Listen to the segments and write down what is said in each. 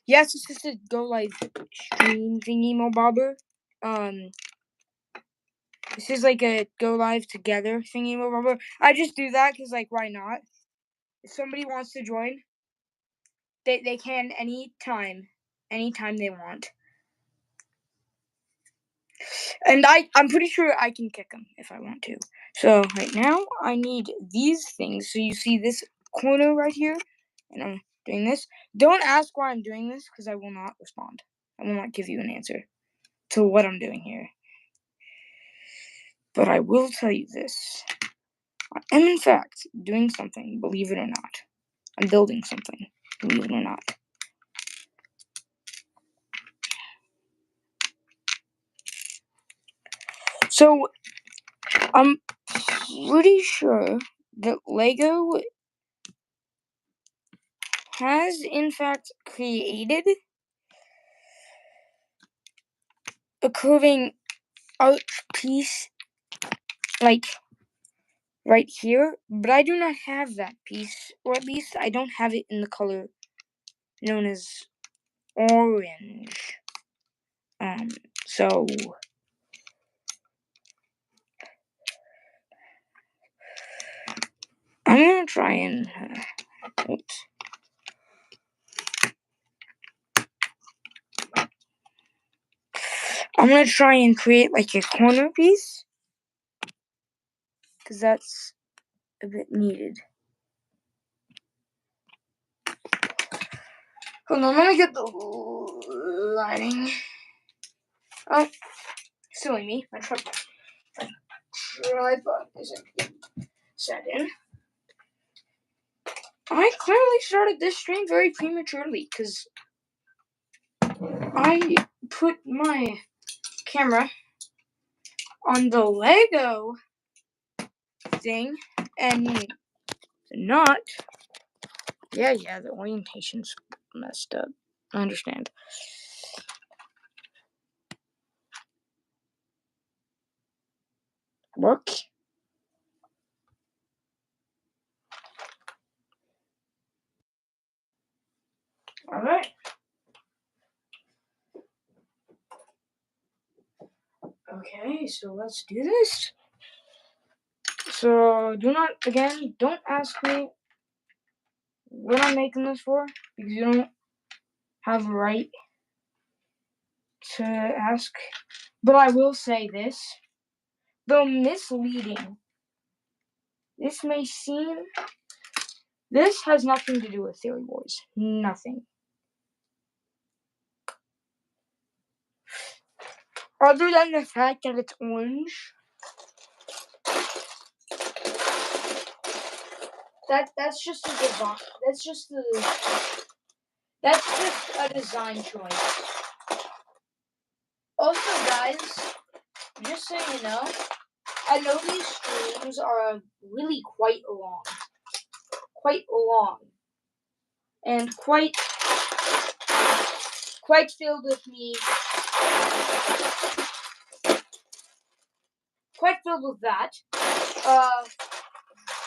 Yes, it's just a Go Live stream thingy mobobber. This is like a Go Live together thingy mobobber. I just do that because, like, why not? If somebody wants to join, they can anytime they want. And I'm pretty sure I can kick them if I want to. So right now, I need these things. So you see this corner right here, and I'm doing this. Don't ask why I'm doing this, because I will not respond. I will not give you an answer to what I'm doing here. But I will tell you this. I am, in fact, doing something, believe it or not. I'm building something, believe it or not. So, I'm pretty sure that Lego has, in fact, created a curving arch piece, like, right here, but I do not have that piece, or at least I don't have it in the color known as orange. So I'm gonna try and oops. I'm gonna try and create like a corner piece, because that's a bit needed. Hold on, I'm gonna get the lighting. Oh, silly me. My tripod isn't set in. I clearly started this stream very prematurely, because I put my camera on the Lego thing and not. Yeah, the orientation's messed up. I understand. Work. Alright. Okay, so let's do this. So don't ask me what I'm making this for, because you don't have a right to ask. But I will say this, though misleading, this may seem, this has nothing to do with Theory Wars. Nothing. Other than the fact that it's orange. That's just a design. That's just a design choice. Also, guys, just so you know, I know these streams are really quite long, and quite filled with me, quite filled with that.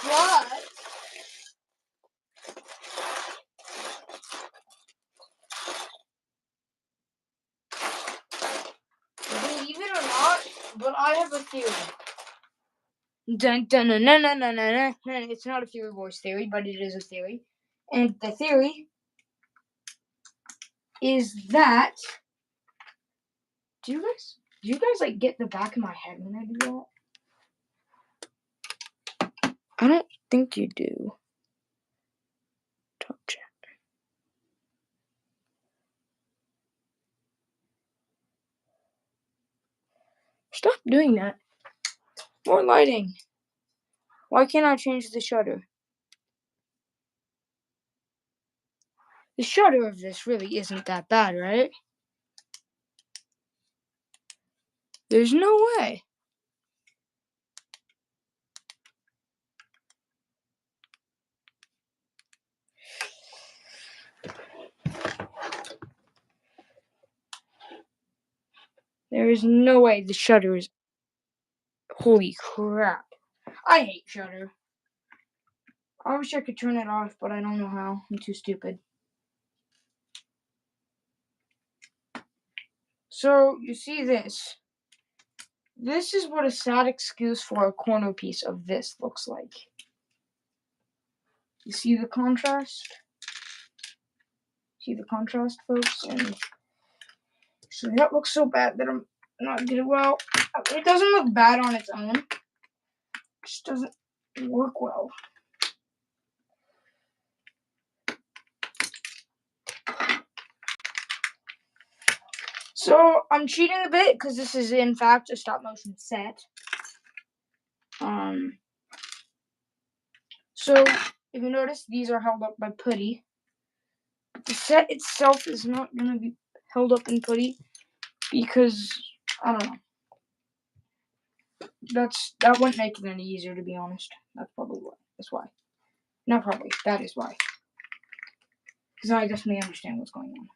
But believe it or not, but I have a theory. Dun, dun, dun, dun, dun, dun, dun, dun. It's not a Theory Wars theory, but it is a theory. And the theory is that, do you guys like get the back of my head when I do that? I don't think you do. Top chat. Stop doing that. More lighting. Why can't I change the shutter? The shutter of this really isn't that bad, right? There's no way. There is no way the shutter is... Holy crap. I hate shutter. I wish I could turn it off, but I don't know how. I'm too stupid. So you see this. This is what a sad excuse for a corner piece of this looks like. You see the contrast? See the contrast, folks? And so that looks so bad that I'm not good. Well, it doesn't look bad on its own. It just doesn't work well. So I'm cheating a bit because this is in fact a stop motion set. So if you notice, these are held up by putty. The set itself is not gonna be held up in putty because I don't know. That wouldn't make it any easier, to be honest. That's probably why. That's why. Not probably. That is why. Because I definitely understand what's going on.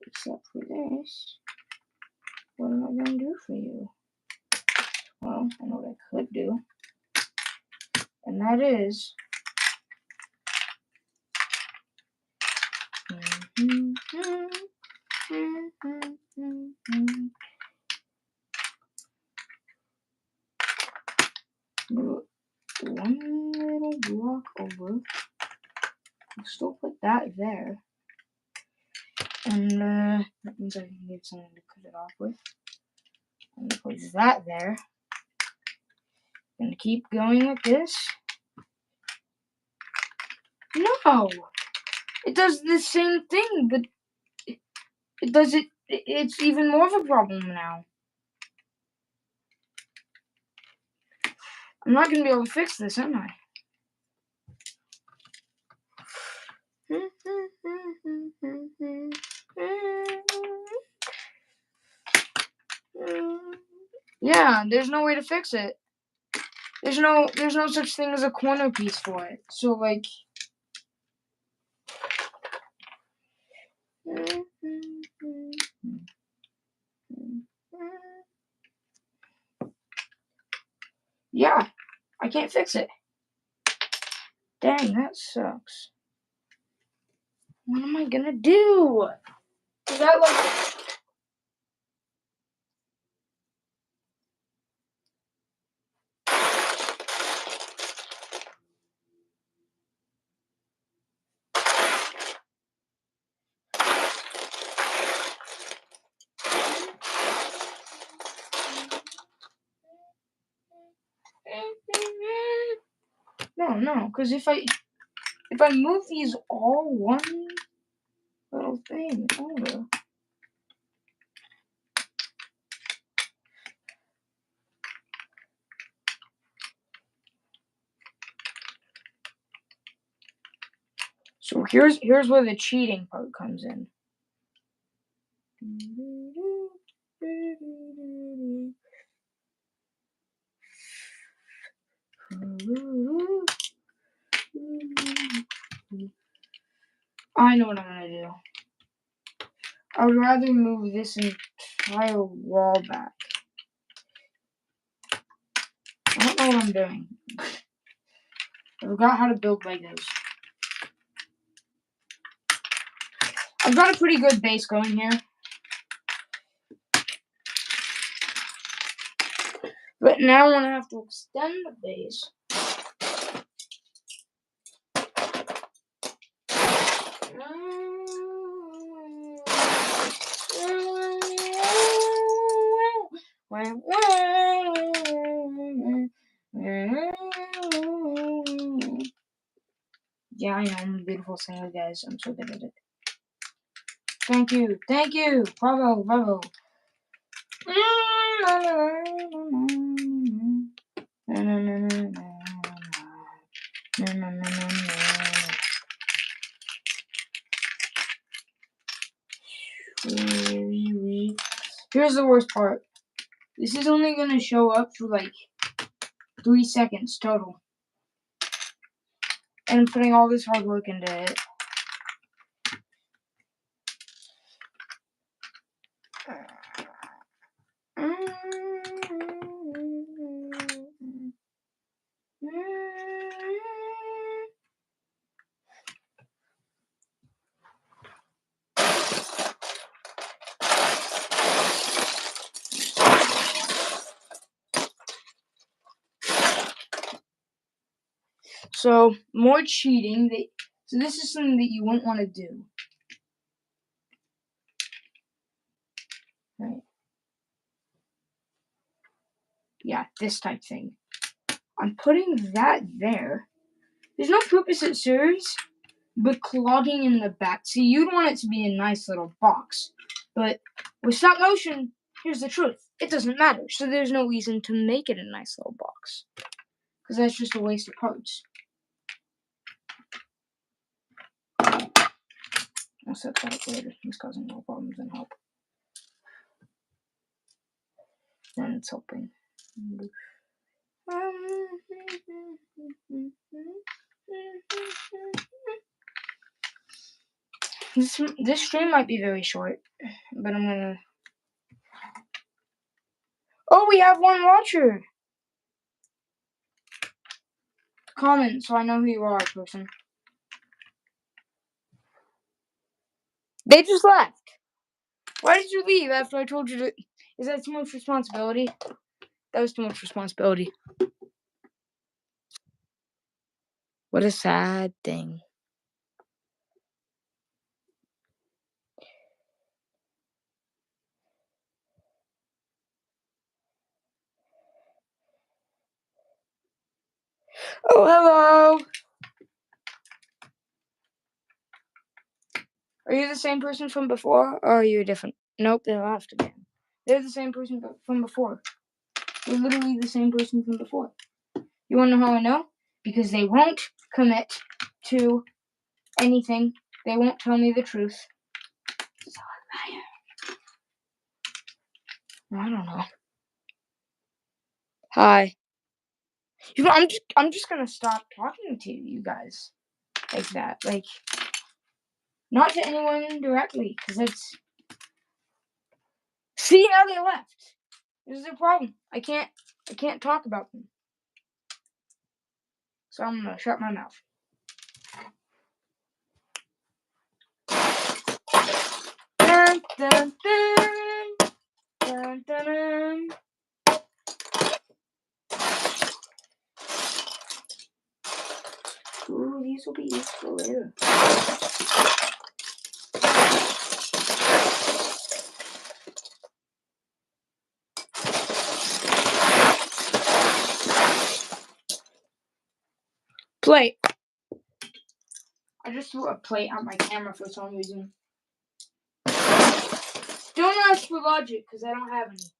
Except for this. What am I gonna do for you? Well, I know what I could do. And that is one little block over. I'll still put that there. And that means I need something to cut it off with. I'm gonna put that there. And keep going with this. No! It does the same thing, but it does it. It's even more of a problem now. I'm not gonna be able to fix this, am I? Yeah, there's no way to fix it. There's no such thing as a corner piece for it. So like yeah, I can't fix it. Dang, that sucks. What am I gonna do? Is that like no, because if I move these all one little thing over. So here's where the cheating part comes in. I know what I'm gonna do. I would rather move this entire wall back. I don't know what I'm doing. I forgot how to build Legos. I've got a pretty good base going here. But now when I have to extend the base, yeah, I know, I'm a beautiful singer, guys. I'm so good at it. Thank you, bravo, bravo. Here's the worst part. This is only gonna show up for like 3 seconds total. And I'm putting all this hard work into it. So more cheating. So this is something that you wouldn't want to do. Right. Yeah, this type thing. I'm putting that there. There's no purpose it serves, but clogging in the back. See, you'd want it to be a nice little box. But with stop motion, here's the truth. It doesn't matter. So there's no reason to make it a nice little box. Because that's just a waste of parts. I'll set that up later. It's causing more problems than help. And it's helping. This stream might be very short, but I'm gonna... Oh, we have one watcher! Comment so I know who you are, person. They just left. Why did you leave after I told you to... Is that too much responsibility? That was too much responsibility. What a sad thing. Oh, hello! Are you the same person from before, or are you different? Nope, they left again. They're the same person from before. They're literally the same person from before. You wanna know how I know? Because they won't commit to anything. They won't tell me the truth. So I don't know. Hi. You know, I'm just gonna stop talking to you guys like that. Like, not to anyone directly, because it's... See, now they left. This is a problem. I can't talk about them. So I'm gonna shut my mouth. Dun, dun, dun. Dun, dun, dun. Ooh, these will be useful later. Plate. I just threw a plate on my camera for some reason. Don't ask for logic, because I don't have any.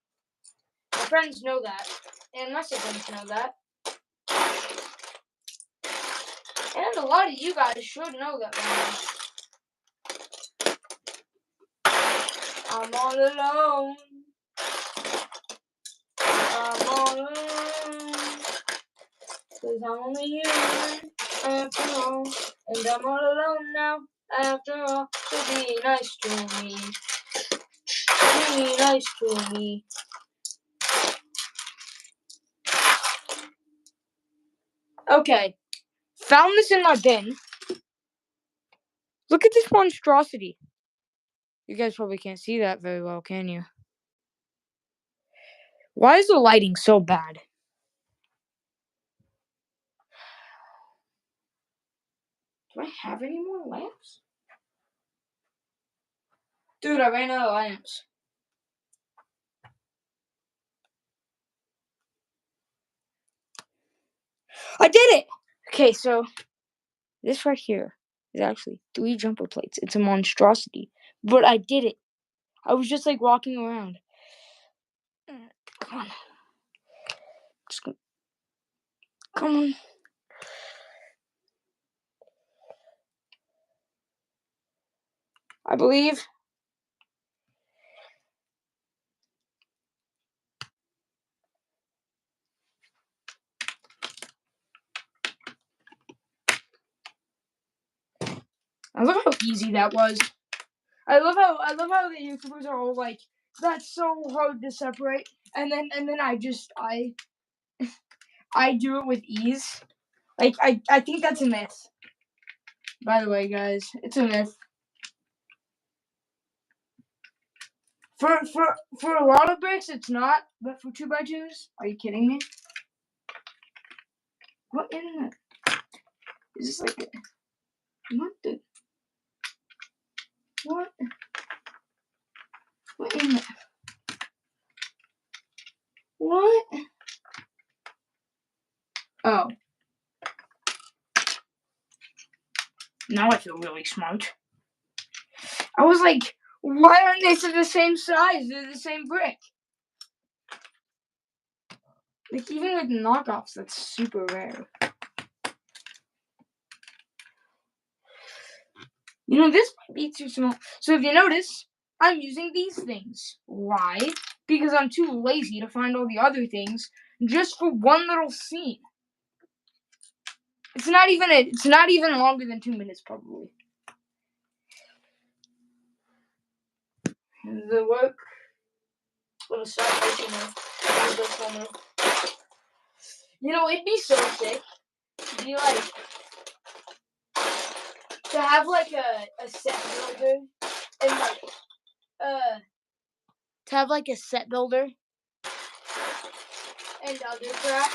My friends know that, and my siblings know that. And a lot of you guys should know that by now. I'm all alone. I'm all alone. Cause I'm only human after all. And I'm all alone now after all. So be nice to me. Be nice to me. Okay. Found this in my bin. Look at this monstrosity. You guys probably can't see that very well, can you? Why is the lighting so bad? Do I have any more lamps? Dude, I ran out of lamps. I did it! Okay, so this right here is actually 3 jumper plates. It's a monstrosity. But I did it. I was just like walking around. Come on. Come on. I believe. I love how easy that was. I love how the YouTubers are all like, that's so hard to separate. And then I do it with ease. Like I think that's a myth. By the way, guys, it's a myth. For a lot of bricks, it's not, but for 2x2s, are you kidding me? What in the... Is this like what the what? What in the what? Oh. Now I feel really smart. I was like, why aren't they the same size? They're the same brick. Like, even with knockoffs, that's super rare. You know, this might be too small. So if you notice, I'm using these things. Why? Because I'm too lazy to find all the other things just for one little scene. It's not even longer than 2 minutes, probably. The work. I'm gonna start making it. You know, it'd be so sick to be like to have like a set builder and like to have like a set builder and other crap.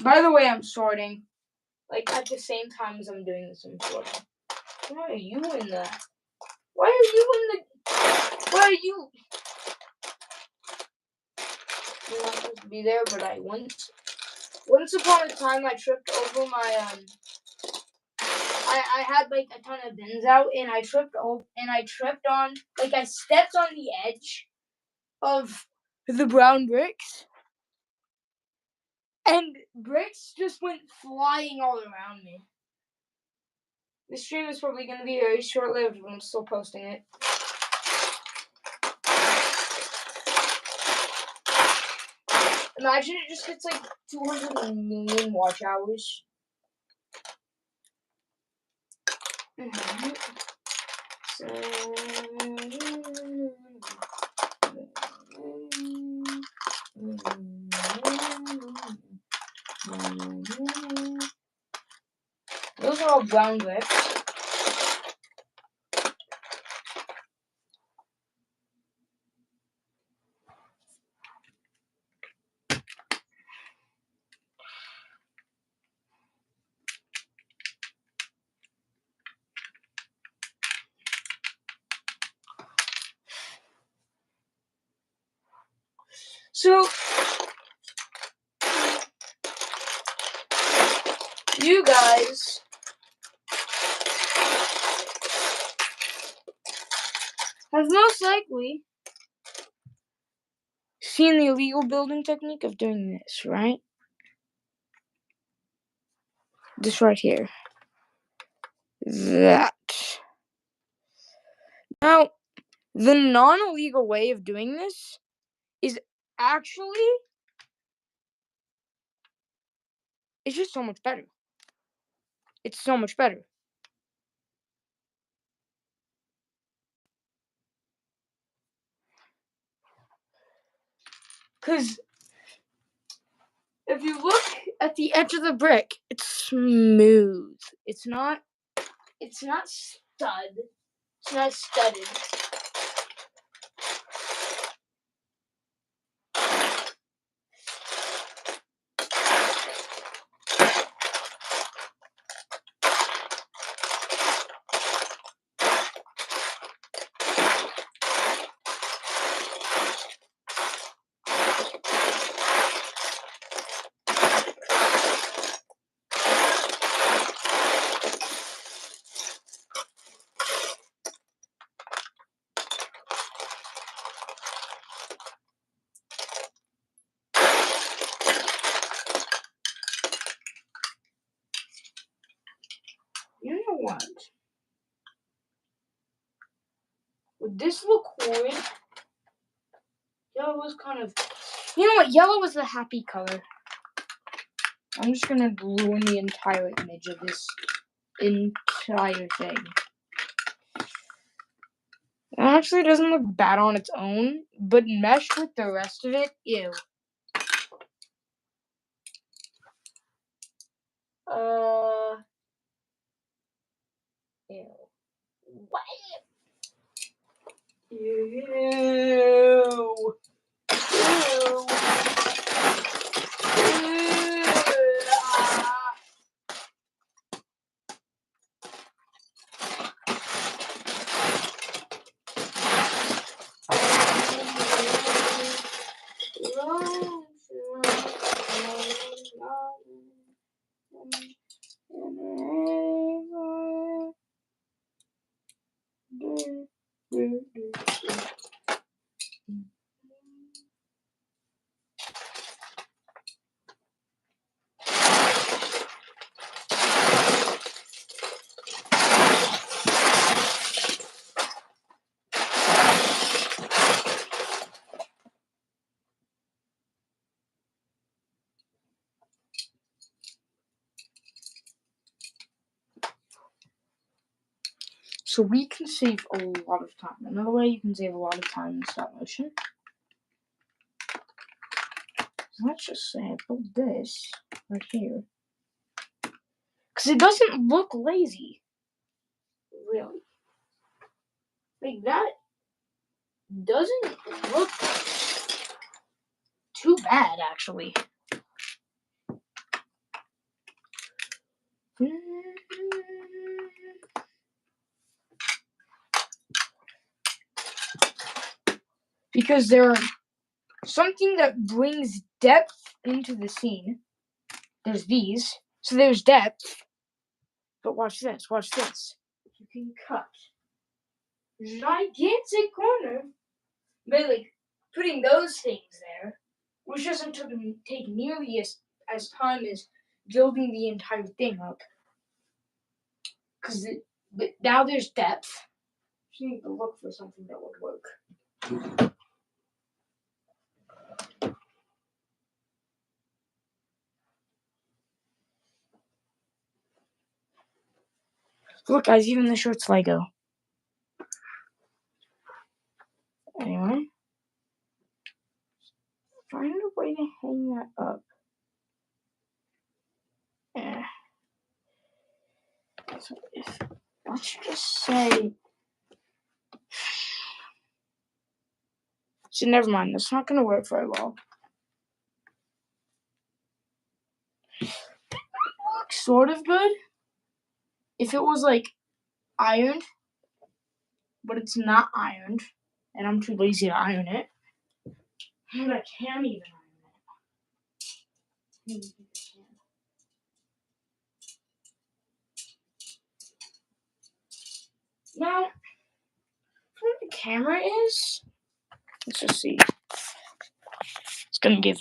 By the way, I'm sorting. Like, at the same time as I'm doing this, I'm sorting. Why are you in the... Why are you in the... Why are you... You're not supposed to be there, but I once... Once upon a time, I tripped over my, I had, like, a ton of bins out, and I tripped on... Like, I stepped on the edge of the brown bricks. And bricks just went flying all around me. The stream is probably going to be very short-lived, but I'm still posting it. Imagine it just gets like 200 million watch hours. Those are all brown bricks. So, you guys have most likely seen the illegal building technique of doing this, right? This right here. That. Now, the non-illegal way of doing this is actually... It's just so much better. It's so much better. Because if you look at the edge of the brick, it's smooth. It's not stud. It's not studded. You know what? Would this look weird? Yellow was kind of... You know what? Yellow was the happy color. I'm just gonna ruin the entire image of this entire thing. It actually doesn't look bad on its own, but meshed with the rest of it, ew. Ew. What? Ew. Ew. So we can save a lot of time. Another way you can save a lot of time in stop motion. Let's just say I put this right here. Because it doesn't look lazy. Really. Like, that doesn't look too bad, actually. Because there's something that brings depth into the scene. There's these. So there's depth. But watch this. Watch this. You can cut gigantic corner by, like, putting those things there, which doesn't take nearly as time as building the entire thing up. But now there's depth. You need to look for something that would work. Look, guys, even the shirt's Lego. Anyway, find a way to hang that up. Yeah. So let's just say. So never mind. That's not going to work very well. Looks sort of good if it was like ironed, but it's not ironed, and I'm too lazy to iron it. And I can't even iron it. Now, where the camera is, let's just see. It's gonna get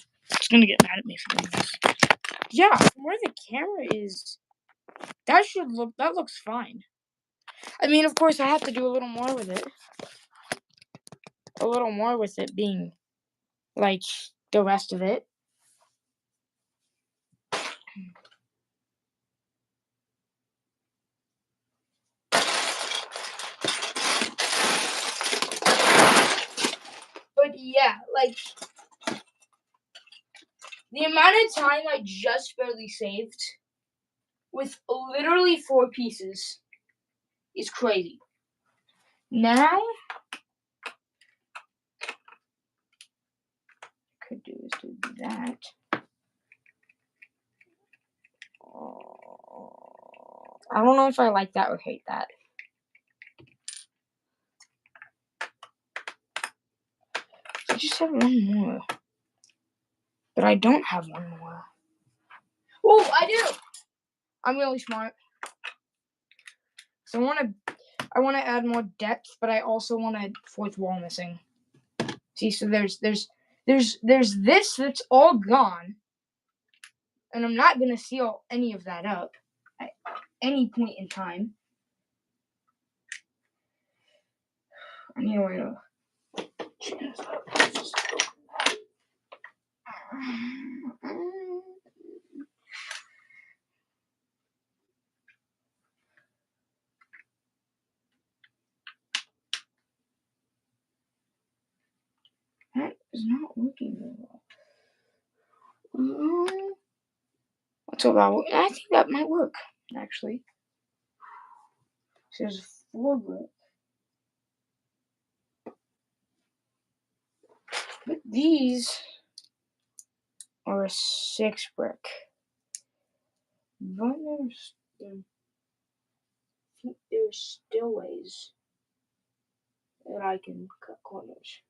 mad at me for doing this. Yeah, from where the camera is, that looks fine. I mean, of course, I have to do a little more with it. A little more with it being like the rest of it. But yeah, like, the amount of time I just barely saved with literally 4 pieces is crazy. Now, could do is do that. I don't know if I like that or hate that. I just have one more. But I don't have one more. Oh, I do! I'm really smart. So I want to add more depth, but I also want a 4th wall missing. See, so there's this that's all gone. And I'm not going to seal any of that up at any point in time. I need a way to change this up. That is not working very well. So I think that might work, actually. So there's 4 brick. But these are a 6 brick. But there's still ways that I can cut corners.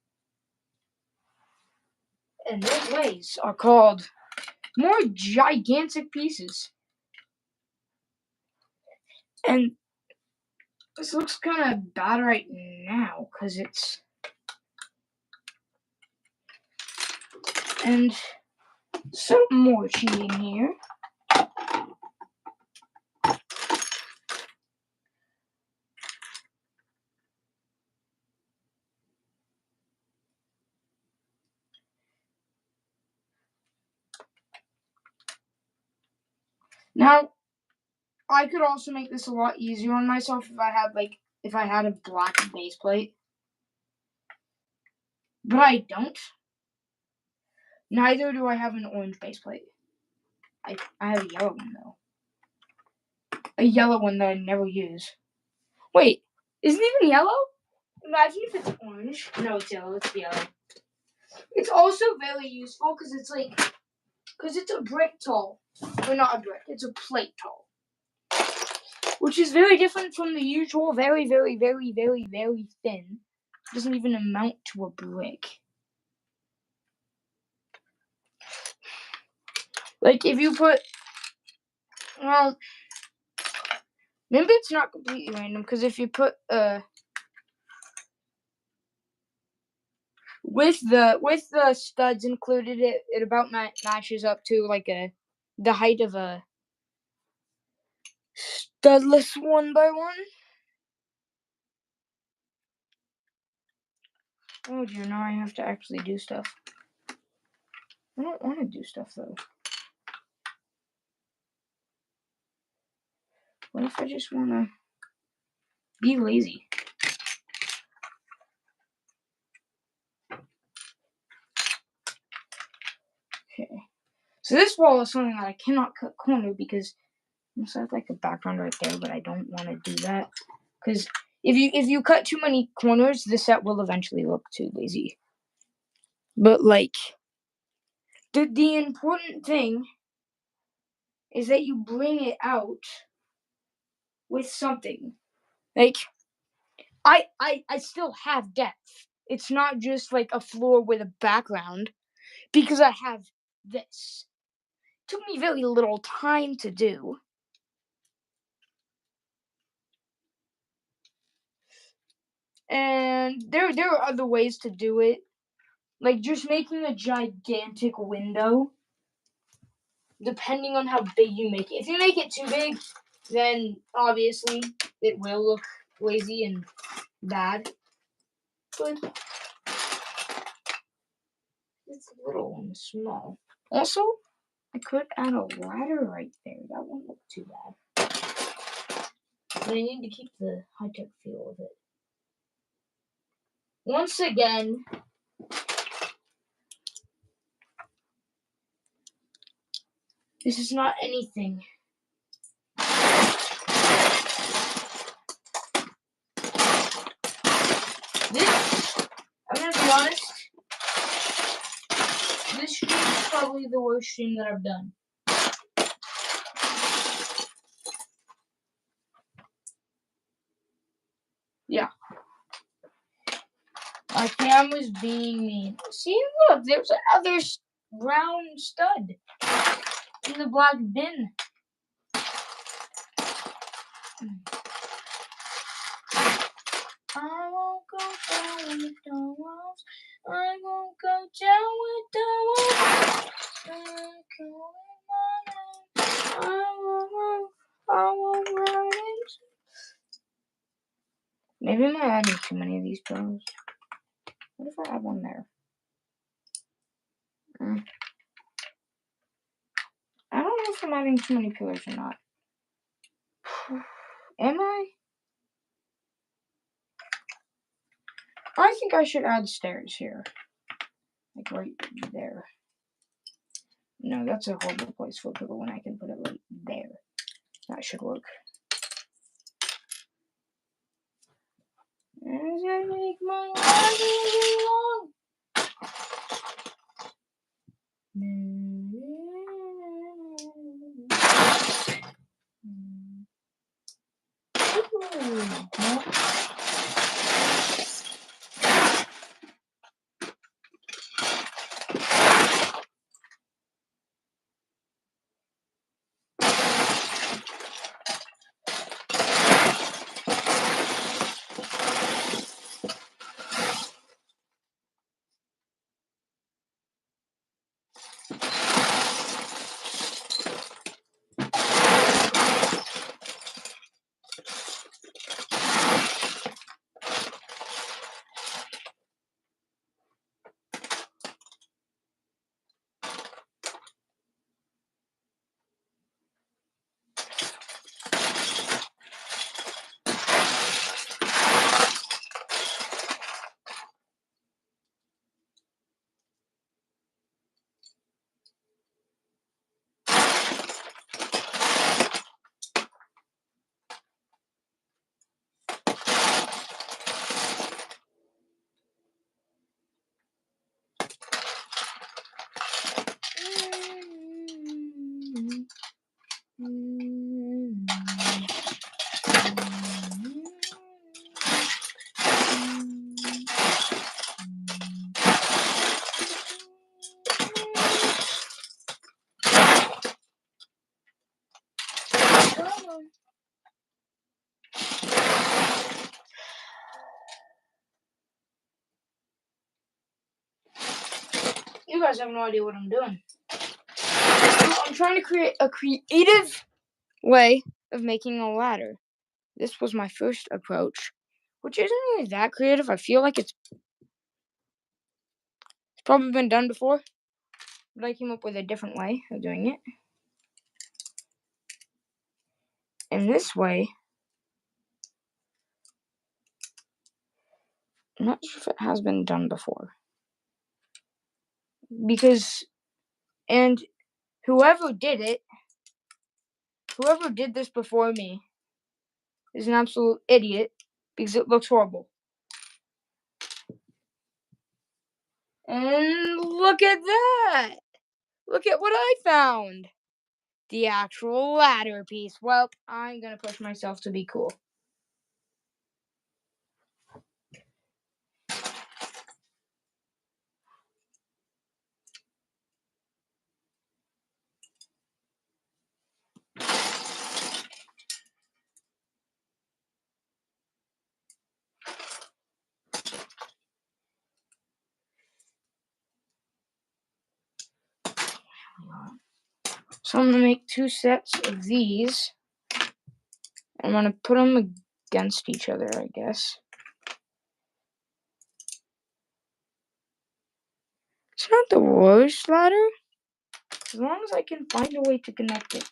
And those ways are called more gigantic pieces. And this looks kind of bad right now because it's... And some more cheating here. Now, I could also make this a lot easier on myself if I had a black base plate. But I don't. Neither do I have an orange base plate. I have a yellow one, though. A yellow one that I never use. Wait, isn't it even yellow? Imagine if it's orange. No, it's yellow. It's yellow. It's also very useful because it's a brick tall. Or not a brick, it's a plate tall. Which is very different from the usual very, very, very, very, very thin. It doesn't even amount to a brick. Like, if you put... Well, maybe it's not completely random, because if you put... With the studs included, it about matches up to, like, the height of a studless 1x1. Oh dear, now I have to actually do stuff. I don't want to do stuff, though. What if I just want to be lazy? Okay. So this wall is something that I cannot cut corner because I must have like a background right there, but I don't want to do that. Because if you cut too many corners, the set will eventually look too lazy. But like, the important thing is that you bring it out with something. Like, I still have depth. It's not just like a floor with a background, because I have this. It took me very little time to do. And there are other ways to do it. Like just making a gigantic window. Depending on how big you make it. If you make it too big, then obviously it will look lazy and bad. But it's little and small. Also, I could add a ladder right there. That won't look too bad. But I need to keep the high-tech feel of it. Once again, this is not anything. This, I'm gonna be honest, this stream is probably the worst stream that I've done. Yeah. My camera's being mean. See, look, there's another brown stud in the black bin. I won't go down with the walls. I won't go down with the walls. I won't run into. Maybe I'm adding too many of these pillows. What if I add one there? I don't know if I'm adding too many pillars or not. Am I? I think I should add stairs here. Like right there. No, that's a horrible place for a pillow when I can put it right there. That should work. It's gonna make my life really long. You guys have no idea what I'm doing. I'm trying to create a creative way of making a ladder. This was my first approach, which isn't really that creative. I feel like it's probably been done before, but I came up with a different way of doing it. And this way, I'm not sure if it has been done before. And whoever did this before me is an absolute idiot because it looks horrible. And look at that! Look at what I found! The actual ladder piece. Well, I'm gonna push myself to be cool. So I'm gonna make 2 sets of these. I'm gonna put them against each other, I guess. It's not the worst ladder, as long as I can find a way to connect it.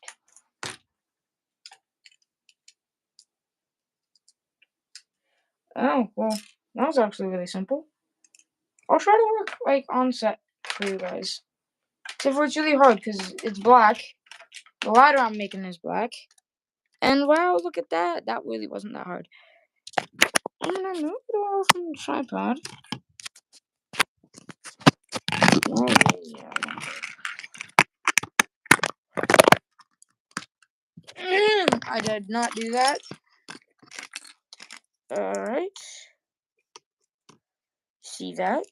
Oh, well, that was actually really simple. I'll try to work, like, on set for you guys. Except for it's really hard, because it's black. The ladder I'm making is black. And wow, look at that. That really wasn't that hard. I'm gonna move it over from the tripod. Oh, yeah. I did not do that. Alright. See that?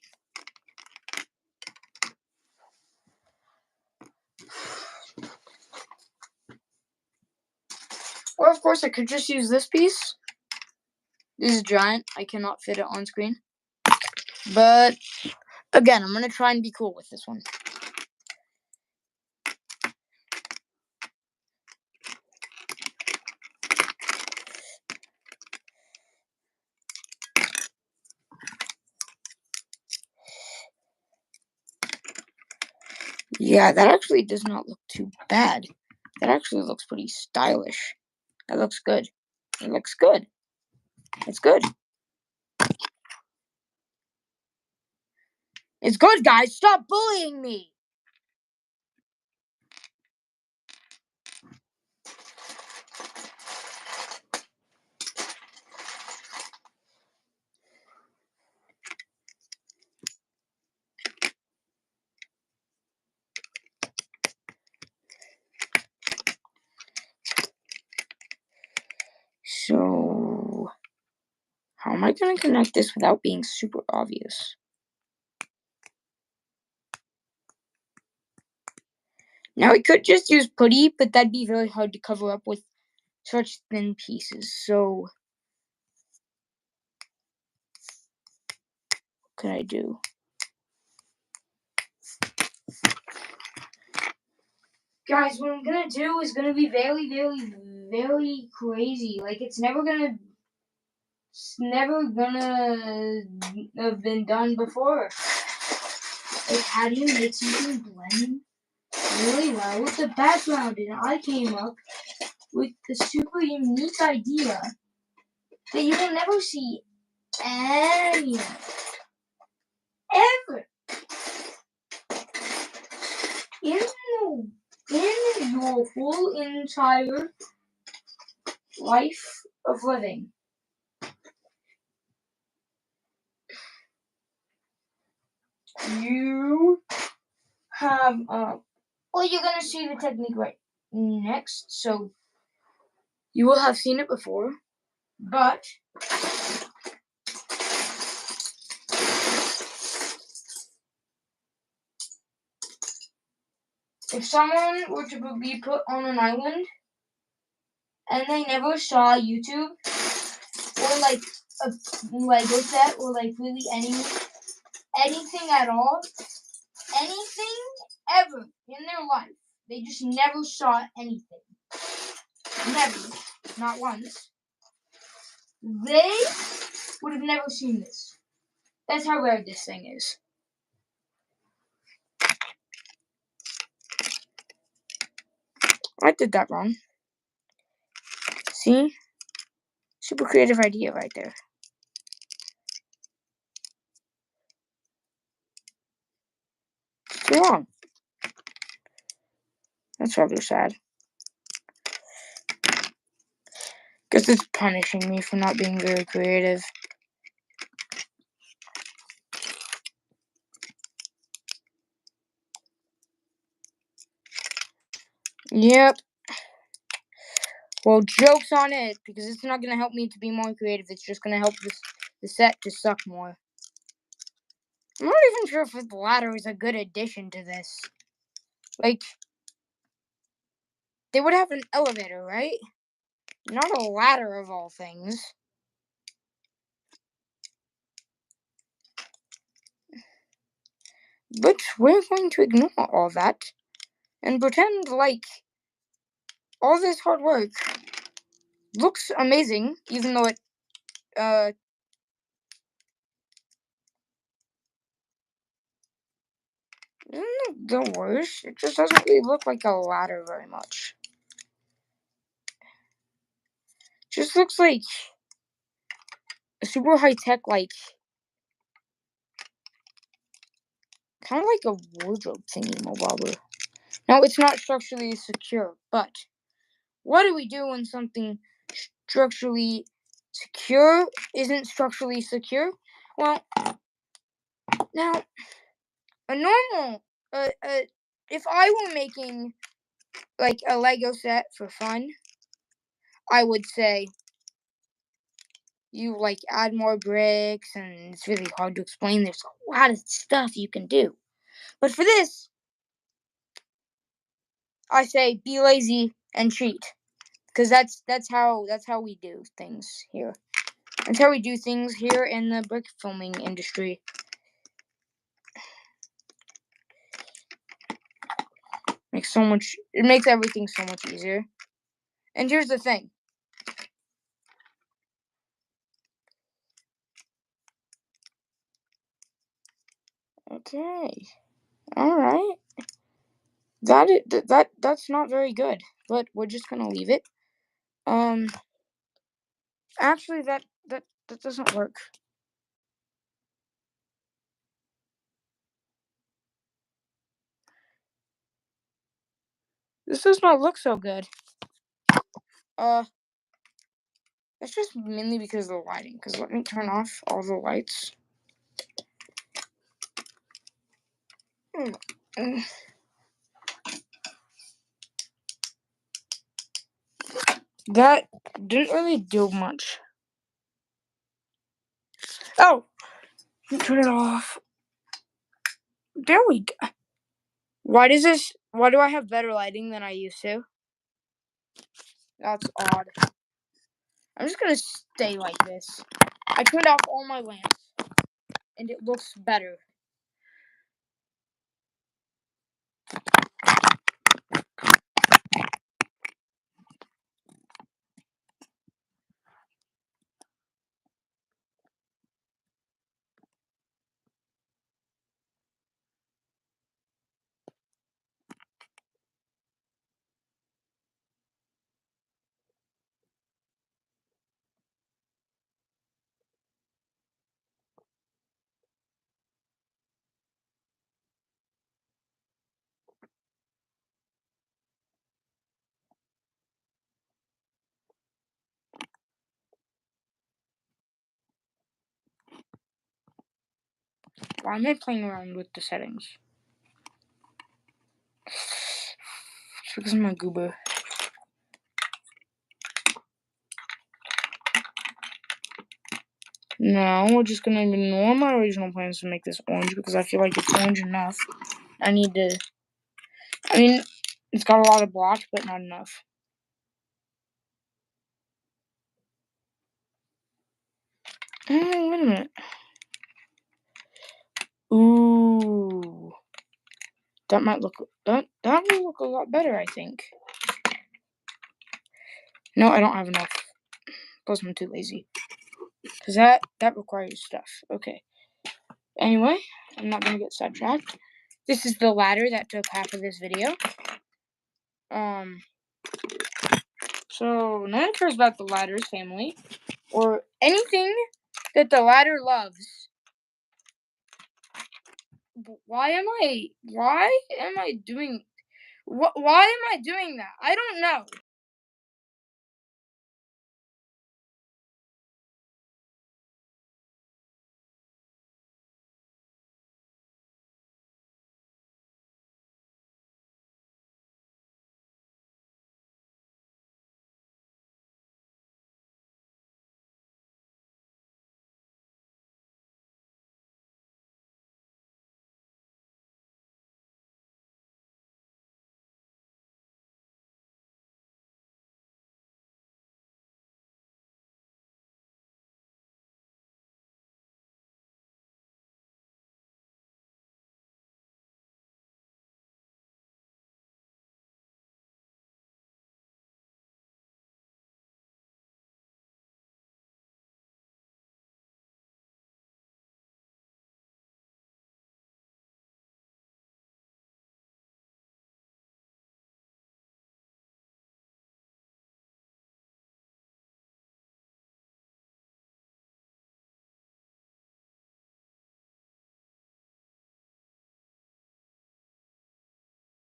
Or, of course, I could just use this piece. This is giant. I cannot fit it on screen. But, again, I'm going to try and be cool with this one. Yeah, that actually does not look too bad. That actually looks pretty stylish. That looks good. It looks good. It's good. It's good, guys. Stop bullying me. I gonna connect this without being super obvious? Now I could just use putty, but that'd be very hard to cover up with such thin pieces. So what can I do? Guys, what I'm gonna do is gonna be very, very, very crazy. Like it's never gonna have been done before. Like how do you make something blend really well with the background? And I came up with the super unique idea that you will never see anywhere ever in your whole entire life of living. You have well, you're gonna see the technique right next, so you will have seen it before, but if someone were to be put on an island and they never saw YouTube or like a Lego set or like really anything at all, anything ever in their life, they just never saw anything. Never. Not once. They would have never seen this. That's how rare this thing is. I did that wrong. See? Super creative idea right there. It's wrong. That's rather sad. Guess it's punishing me for not being very creative. Yep. Well, joke's on it, because it's not going to help me to be more creative. It's just going to help the set to suck more. I'm not even sure if the ladder is a good addition to this. Like, they would have an elevator, right? Not a ladder of all things. But we're going to ignore all that and pretend like all this hard work looks amazing, even though it isn't the worst. It just doesn't really look like a ladder very much. Just looks like a super high-tech, like, kind of like a wardrobe thingy-mabobber. Now, it's not structurally secure, but what do we do when something structurally secure isn't structurally secure? Well, now, a normal, if I were making, like, a Lego set for fun, I would say you, like, add more bricks, and it's really hard to explain. There's a lot of stuff you can do. But for this, I say be lazy and cheat. Because that's how we do things here. That's how we do things here in the brick filming industry. It makes everything so much easier. And here's the thing. Okay. Alright. That's not very good. But we're just gonna leave it. Actually that doesn't work. This does not look so good. That's just mainly because of the lighting. Because let me turn off all the lights. That didn't really do much. Oh, turn it off. There we go. Why do I have better lighting than I used to? That's odd. I'm just gonna stay like this. I turned off all my lamps, and it looks better. Why am I playing around with the settings? It's because of my goober. Now we're just gonna ignore my original plans to make this orange because I feel like it's orange enough. I mean, it's got a lot of blotch, but not enough. Wait a minute. Ooh. That might look, that will look a lot better, I think. No, I don't have enough. Plus, I'm too lazy. Because that requires stuff. Okay. Anyway, I'm not gonna get sidetracked. This is the ladder that took half of this video. So no one cares about the ladder's family or anything that the ladder loves. Why am I doing that? I don't know.